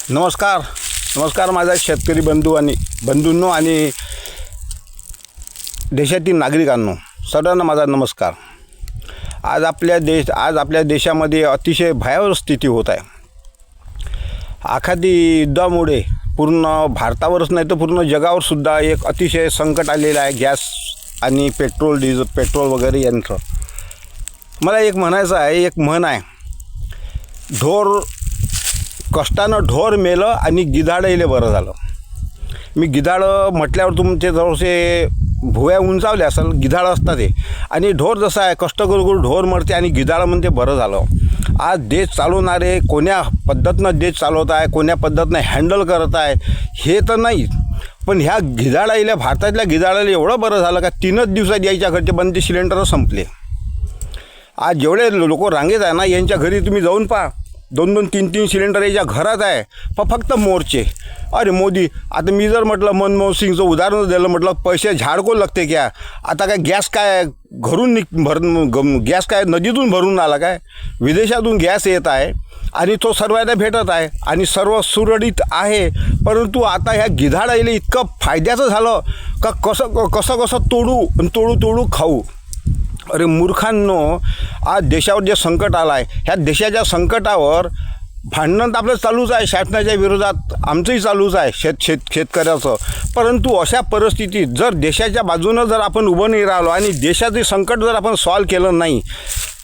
नमस्कार माझा शेतकरी बंधूंनो आणि देशातील नागरिकांनो, सर्वांना माझा नमस्कार। आज आपल्या देशामध्ये अतिशय भयावह स्थिती होत आहे। आखाती युद्धामुळे पूर्ण भारतावरच नाही तर पूर्ण जगावर सुद्धा एक अतिशय संकट आलेलं आहे, गॅस आणि पेट्रोल वगैरे यांचं। मला एक म्हणायचं आहे, एक म्हण आहे, कष्टानं ढोर मेलं आणि गिधाडले बरं झालं। मी गिधाडं म्हटल्यावर तुमचे जवळसे भुवया उंचावले असेल, गिधाडं असतात ते। आणि ढोर जसं आहे, कष्ट करून ढोर मरते आणि गिधाडं म्हणते बरं झालं। आज देश चालवणारे कोण्या पद्धतीनं देश चालवत आहे, कोण्या पद्धतीनं हँडल करत आहे हे तर नाही, पण ह्या गिधाडाईला, भारतातल्या गिधाडाला एवढं बरं झालं का 3च दिवसात यायच्या घरचे बनते सिलेंडर संपले। आज जेवढे लोक रांगेत आहे ना, यांच्या घरी तुम्ही जाऊन पहा, 2-2, 3-3 सिलेंडर याच्या घरात आहे, फक्त मोर्चे। अरे मोदी, आता मी जर म्हटलं मनमोहन सिंगचं उदाहरण दिलं, म्हटलं पैसे झाडको लागते क्या? आता काय गॅस काय घरून गॅस काय नदीतून भरून आला काय? विदेशातून गॅस येत आहे आणि तो सर्वांना भेटत आहे आणि सर्व सुरळीत आहे। परंतु आता ह्या गिधाडाईला इतकं फायद्याचं झालं का कसं तोडू खाऊ। अरे मूर्खांनो, आज देशावर जे संकट आलं आहे, ह्या देशाच्या संकटावर भांडण तर आपलं चालूच आहे, शासनाच्या विरोधात आमचंही चालूच आहे, शेतकऱ्याचं। परंतु अशा परिस्थितीत जर देशाच्या बाजूनं जर आपण उभं नाही राहिलो आणि देशाचे संकट जर आपण सॉल्व केलं नाही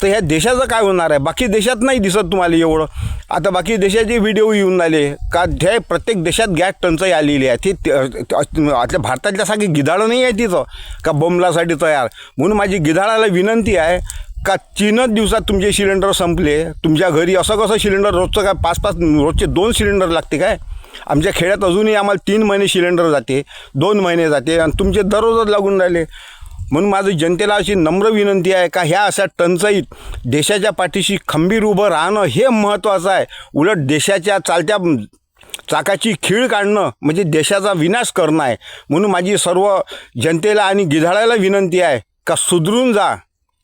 तर ह्या देशाचं काय होणार आहे? बाकी देशात नाही दिसत तुम्हाला एवढं। आता बाकी देशाचे व्हिडिओ येऊन आले का जे प्रत्येक देशात गॅस टंचाई आलेली आहे, ती आपल्या भारतातल्यासारखी गिधाडं नाही आहे तिथं का बोंबलासाठी तयार। म्हणून माझी गिधाडाला विनंती आहे का 3च दिवसात तुमचे सिलेंडर संपले, तुमच्या घरी असं कसं सिलेंडर रोजचं काय 5-5 रोजचे 2 सिलेंडर लागते काय? आमच्या खेड्यात अजूनही आम्हाला 3 महिने सिलेंडर जाते, 2 महिने जाते आणि तुमचे दररोजच लागून राहिले। म्हणून माझी जनतेला अशी नम्र विनंती आहे का ह्या अशा टंचाईत देशाच्या पाठीशी खंबीर उभं राहणं हे महत्त्वाचं आहे। उलट देशाच्या चालत्या चाकाची खीळ काढणं म्हणजे देशाचा विनाश करणं आहे। म्हणून माझी सर्व जनतेला आणि गिधाडाला विनंती आहे का सुधरून जा,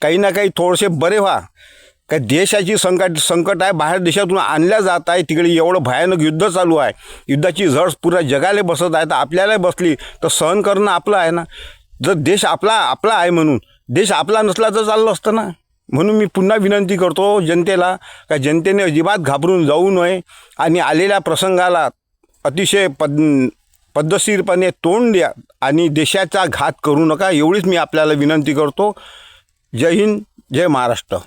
काही ना काही थोडेसे बरे व्हा। काय देशाची संकट आहे, बाहेर देशातून आणल्या जात आहे, तिकडे एवढं भयानक युद्ध चालू आहे, युद्धाची झळ पुऱ्या जगाला बसत आहे, तर आपल्याला बसली तर सहन करणं आपलं आहे ना। जर देश आपला आहे म्हणून, देश आपला नसला तर चाललं असतं ना। म्हणून मी पुन्हा विनंती करतो जनतेला का जनतेने अजिबात घाबरून जाऊ नये आणि आलेल्या प्रसंगाला अतिशय पद्धतशीरपणे तोंड द्या आणि देशाचा घात करू नका, एवढीच मी आपल्याला विनंती करतो। जय हिंद, जय महाराष्ट्र।